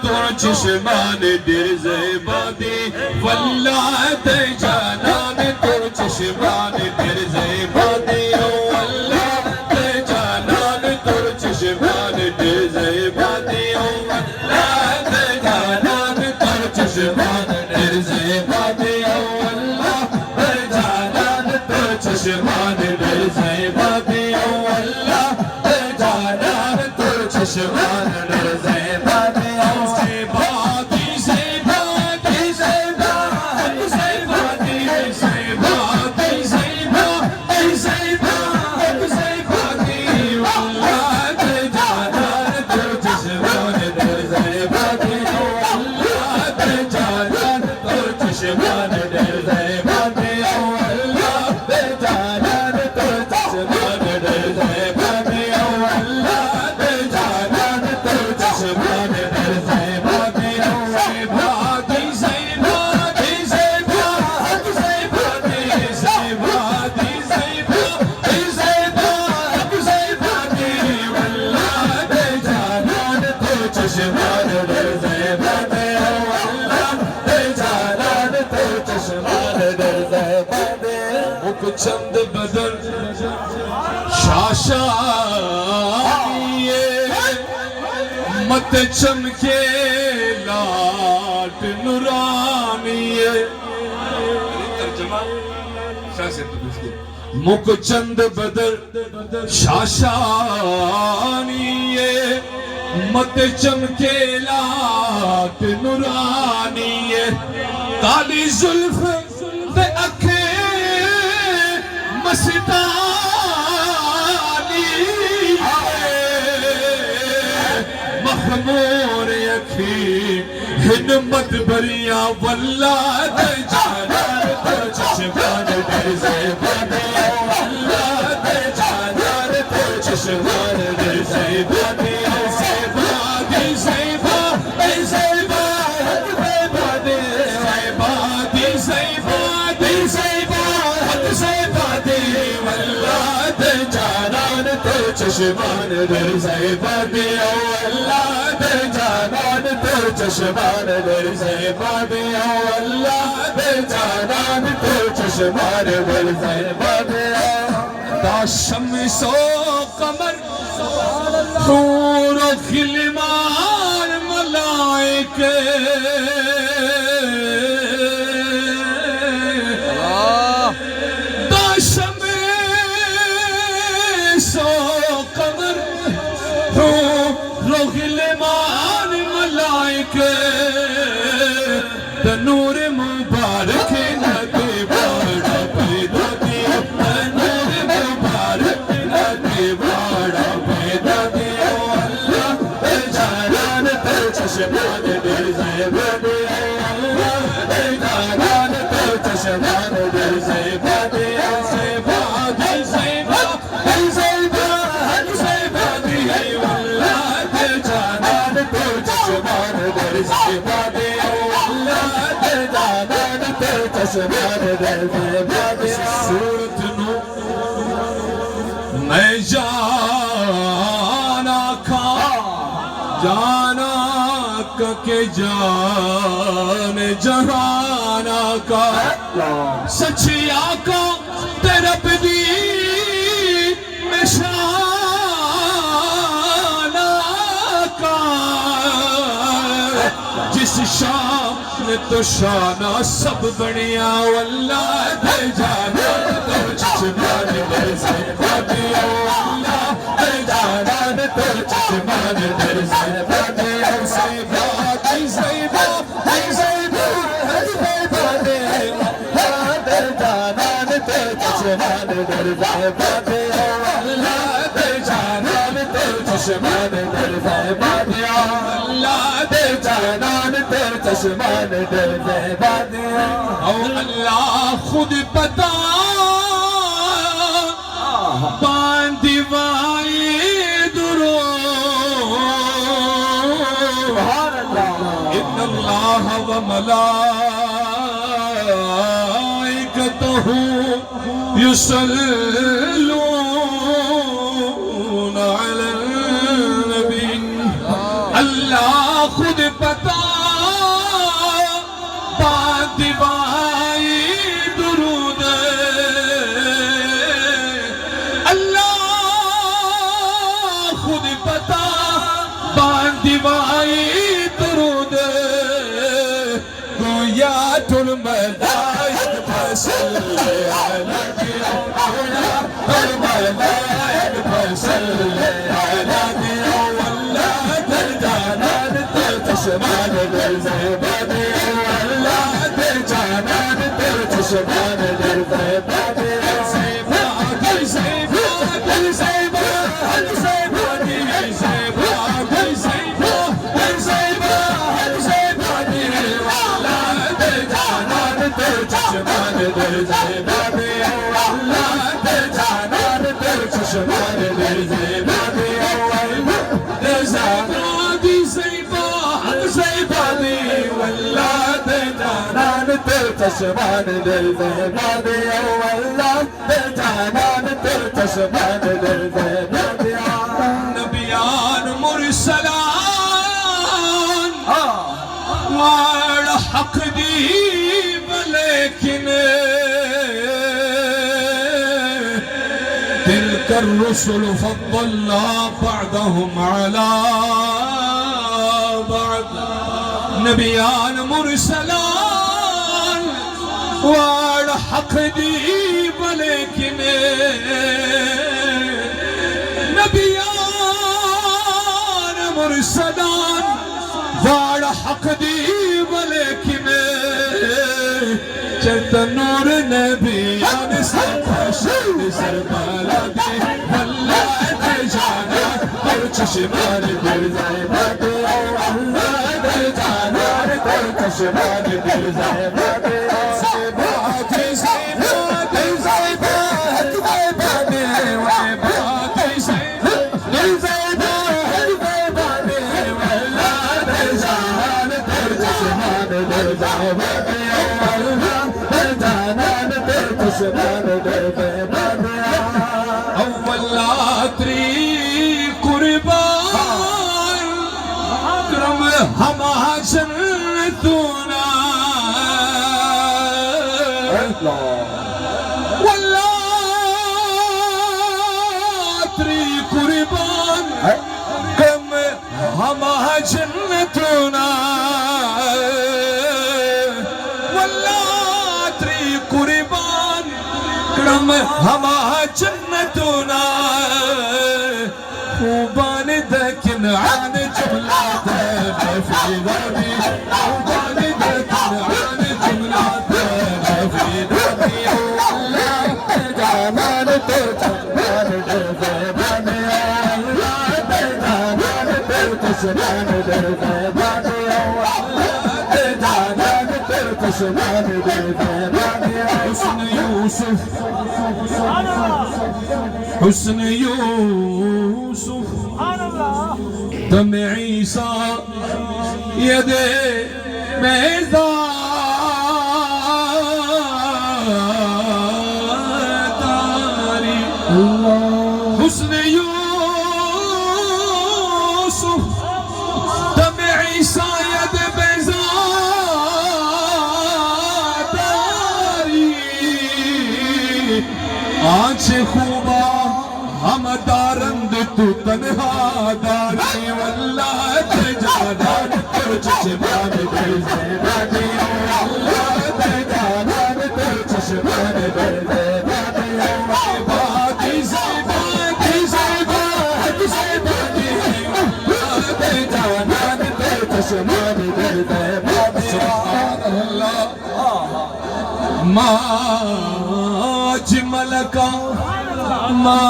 تو چشمان در زیبادی واللہ تے جانان تو چشمان در زیبادی واللہ تے جانان تو چشمان در زیبادی واللہ تے جانان تو چشمان در زیبادی واللہ تے جانان تو چشمان در زیبادی واللہ تے جانان تو چشمان در زیبادی چند بدر شاشانیے مت چمکے لاٹ نورانیے ترجمہ مک چند بدر شاشانیے مت چمکے لاٹ نورانیے کالی زلف دے اکھے مستانی مخمور یکھی ہنمت بریاں واللہ دے جانان تو چشمان در زیبانی واللہ دے جانان تو چشمان در زیبانی زیبادی زیبا اے زیبا حد زیبادی زیبادی زیبادی زیبا حد زیبادی واللہ دے جانان تو چشمان در زیبادی واللہ دے جانان تو چشمان در زیبادی واللہ دے جانان تو چشمان در زیبادی دا شمس و قمر حور و خلمان ملائکے نور مبارک نبی باڑا پیدا دیا نور مبارک نبی باڑا پیدا دیا اللہ دے جانان تو چشمان در زیبادی اللہ دے جانان تو چشمان در زیبادی زیبادی زیبادی زیبادی زیبادی اللہ دے جانان تو چشمان در زیبادی چشمان در زیبادی صورت نو میں جانا کا کہ جان جہانا کا سچی آنکھوں تیرا بدی میں شانا کا جس شام نے تو شانہ سب بڑھیا واللہ دے جانان تو چشمان در زیبادی واللہ دے جانان تو چشمان در زیبادی زیبادی زیبادی زیبادی دے جانان تو چشمان در زیبادی واللہ دے جانان تو چشمان در زیبادی واللہ دے جانان تو چشمان در زیبادی او اللہ خود پتا باندی وائی درو ان اللہ و ملائکتہ یصلون علی النبی اللہ خود پتا در زیبا دیا واللہ در جانان در چشمان در زیبا دیا واللہ در جانان دی زیبا زیبا دی واللہ در جانان در چشمان در زیبا دیا واللہ در جانان در چشمان در زیبا دیا نبیان مرسلان وار حق دی لیکن تلك الرسل فضلنا بعضهم على بعض نبیان مرسلان وار حق دی لیکن نبیان مرسلان وار حق دی لیکن چلتا نور نبیان سرپاشن سر بالا دی واللہ در جانا در چشمان در زیبا دی واللہ در جانا در چشمان در زیبا دی زیبا دی زیبا دی زیبا زیبا دی ویبا دی زیبا دی زیبا زیبا دی واللہ در جانا در چشمان در زیبا دی اول آتری قربان اکرم ہما جنتونا والآتری قربان اکرم ہما جنتونا ہما جنتنا خوبان دکن عن جملات مفیدانی خوبان دکن عن جملات مفیدانی اللہ جانان تو چشمان در زیبانی اللہ جانان تو چشمان در زیبانی اللہ جانان تو چشمان در زیبانی حسن یوسف حسن یوسف دم عیسیٰ ید بیضاری حسن یوسف دم عیسیٰ ید بیضاری آنچ خوبا ہم دارند تو تنہا داری واللہ تجانان تو چشمان در زیبا دی واللہ تجانان تو چشمان در زیبا دی ویبا دی زیبا دی زیبا دی زیبا دی واللہ تجانان تو چشمان در زیبا دی سبحان اللہ ما اجملک ما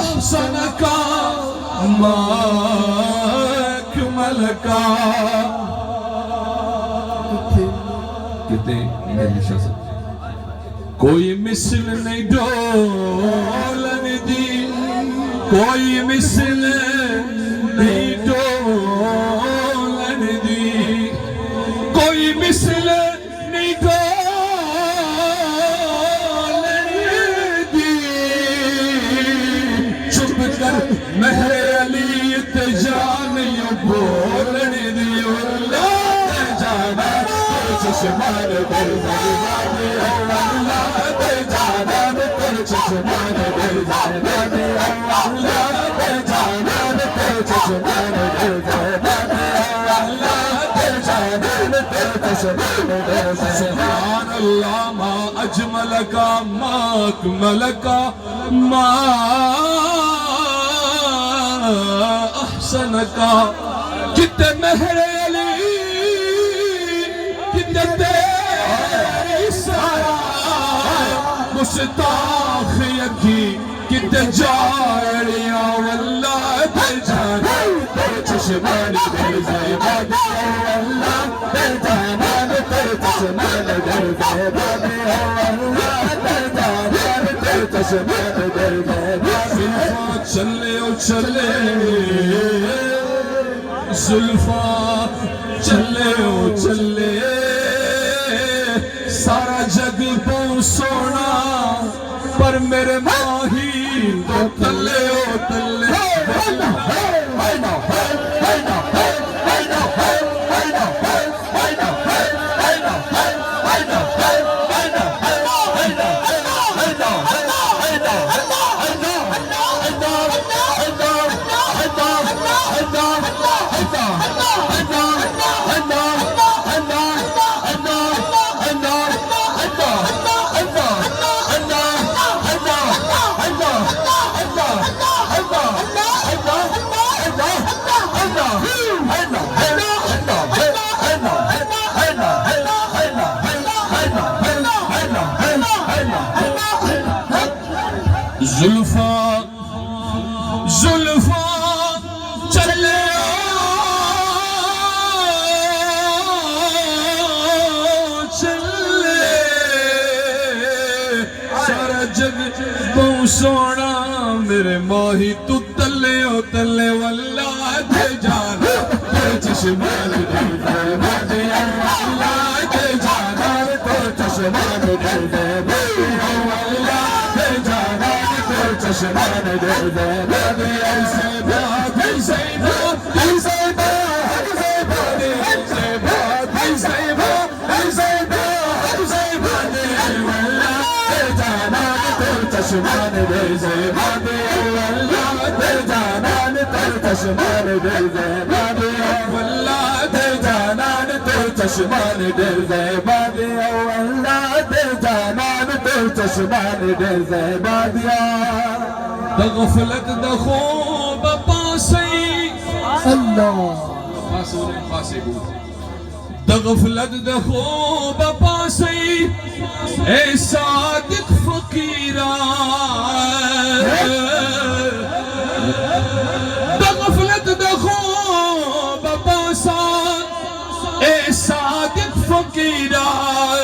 احسنک ما اکملک کہتے کوئی مثل نہیں ڈولن دی کوئی مثل نہیں ڈولن دی کوئی مثل نہیں مہر علی تجانیوں بولنے دیو اللہ تجانا تر چشمان در زیبا دیا اللہ تجانا تر چشمان در زیبا دیا اللہ تجانا تر چشمان در زیبا دیا اللہ تجانا تر چشمان در سبحان اللہ ما اجملک ما اکملک ما احسنکا کتے مہر علی کتے تیری سارا مستاخ یکی کتے جاریا واللہ تجانا تر چشمان در زیبا دیا واللہ تجانا تر چشمان در زیبا دیا چشمان دل زیبادی چلے او چلے زلفاں چلے او چلے سارا جگ بہت سونا پر میرے ماہی تو تلے او تلے زلفاں زلفاں چلے چلے سارا جگ بہت سونا میرے ماہی تو تلے او تلے واللہ دے جانا تو چشمان دل زیبادی واللہ دے جانا تو چشمان دل زیبادی واللہ دے جانا چشمان دل زیبادی ایسے بات ایسے بات ایسے بات ایسے بات ایسے بات ایسے بات ایسے بات واللہ دے جانا تو چشمان دل زیبادی واللہ دے جانا تو چشمان دل زیبادی واللہ دے جانا تو چشمان دل زیبادی واللہ دے جانا تو چشمان دل زیبادی غفلت دا خوب پاسی اللہ دا غفلت دا خوب پاسی اے صادق فقیران دا غفلت دا خوب پاسا اے صادق فقیران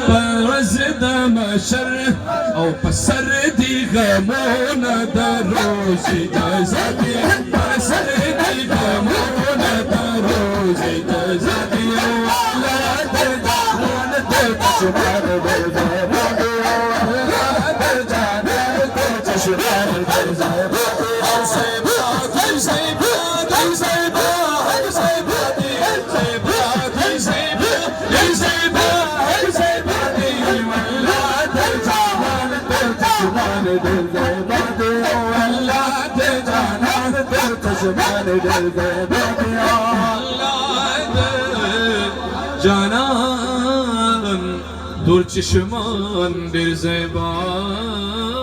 پرزد مشر او پسر دی غمون در روزی جزادی پسر دی غمون در روزی جزادی واللہ دے جانان دے چشمان دل زیبادی واللہ دے جانان دے چشمان دل زیبادی ایسے بات ایسے بات ایسے بات ایسے بات ایسے بات ایسے بات ایسے بات ایسے بات واللہ دے جانان دے چشمان دل زیبادی واللہ دے جانان دے چشمان دل زیبادی واللہ دے جانان دور چشمان دل زیبادی